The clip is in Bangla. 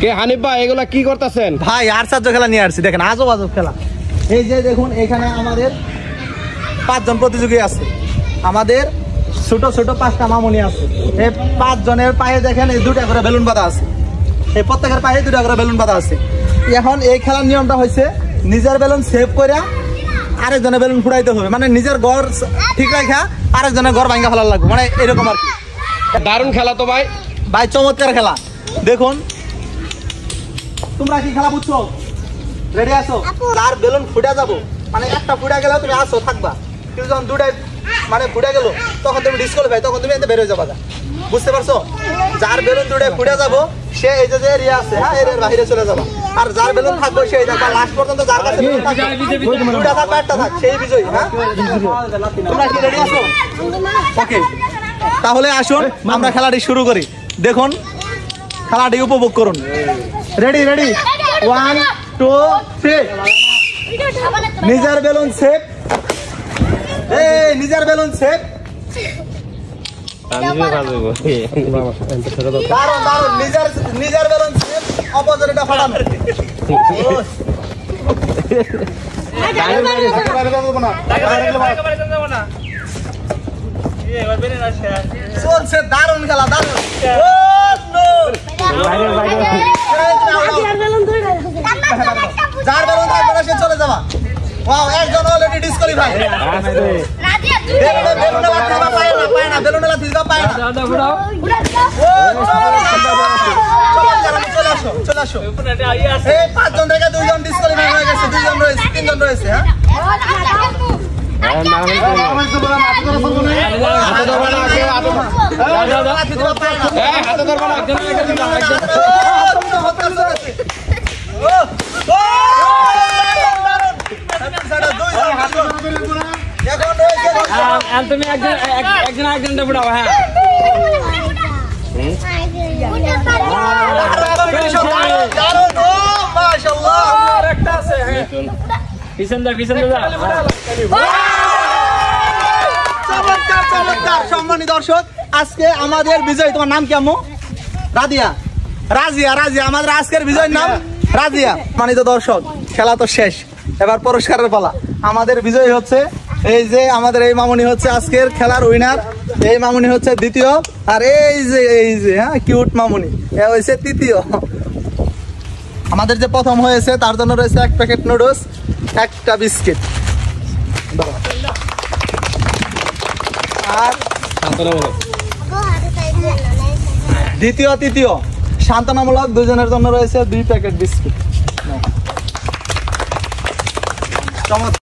কে হানিফ ভাই এগুলা কি করতেছেন? ভাই আরসাজ্য খেলা নিয়ে আসছি, দেখেন আজব আজব খেলা। এই যে দেখুন এখানে আমাদের 5 জন প্রতিযোগী আছে, আমাদের ছোট ছোট 5টা মামুনি আছে। এই 5 জনের পায়ে দেখেন এই 2টা করে বেলুন বাঁধা আছে, এই প্রত্যেকের পায়ে 2টা করে বেলুন বাঁধা আছে। এখন এই খেলার নিয়মটা হয়েছে নিজের বেলুন সেভ করে আরেকজনের বেলুন ফুটাইতে হবে, মানে নিজের ঘর ঠিক রাখা আরেকজনের ঘর ভাঙ্গা ফেলার লাগবে, মানে এরকম আর কি। দারুণ খেলা তো ভাই। ভাই চমৎকার খেলা। দেখুন তোমরা কি খেলা বুঝছো? রেডি আছো? আর বেলুন ফুটে যাবো, মানে একটা ফুটে গেলে তুমি আসো থাকবা, কিন্তু যখন 2টাই মানে ফুটে গেল তখন তুমি ডিসকোয়ালিফাই, তখন তুমি এতে বের হয়ে যাবা। বুঝতে পারছো? যার বেলুন 2টাই ফুটে যাবো সে এই যে এরিয়া আছে, হ্যাঁ এরিয়ার বাইরে চলে যাবা। আর যার বেলুন থাকবে সেই থাকবা লাস্ট পর্যন্ত, যার কাছে বেলুন থাকবে 2টা থাকবে একটা থাক সেই বিজয়ী। হ্যাঁ তোমরা কি রেডি আছো? ওকে, তাহলে আসুন আমরা খেলাটি শুরু করি। দেখুন খেলাটি উপভোগ করুন। Ready ready 1 2 3। নিজের বেলুন সেভ, এই নিজের বেলুন সেভ। দারুন দারুন, নিজের বেলুন সেভ, অপোজিটটা ফাটান। চলছে দারুন খেলা, দারুন। যার বেলুন থাকবে না সে চলে যাবা। ওয়াও, একজন অলরেডি ডিসকোয়ালিফাই। বেলুনে লাগতে হবে, পায় না, বেলুনে লাগতে দিবা, পায় না। চলে আসো। এই 5 জন থেকে 2 জন ডিসকোয়ালিফাই হয়ে গেছে, 2 জন রয়েছে, 3 জন রয়েছে। হ্যাঁ তুমি একজনটা ফুটাবো। হ্যাঁ সম্মানিত দর্শক, আজকে আমাদের বিজয়, তোমার নাম কি আম্মু? রাজিয়া। রাজিয়া আমাদের আজকের বিজয়ের নাম রাজিয়া। সম্মানিত দর্শক, খেলা তো শেষ, এবার পুরস্কারের পালা। আমাদের বিজয় হচ্ছে এই যে আমাদের এই মামুনি হচ্ছে আজকের খেলার উইনার, এই মামুনি হচ্ছে দ্বিতীয়, আর এই যে হ্যাঁ কিউট মামুনি এ হয়েছে তৃতীয়। আমাদের যে প্রথম হয়েছে তার জন্য রয়েছে 1 প্যাকেট নুডলস, 1টা বিস্কিট। আর দ্বিতীয় তৃতীয় সান্ত্বনামূলক 2 জনের জন্য রয়েছে 2 প্যাকেট বিস্কিট।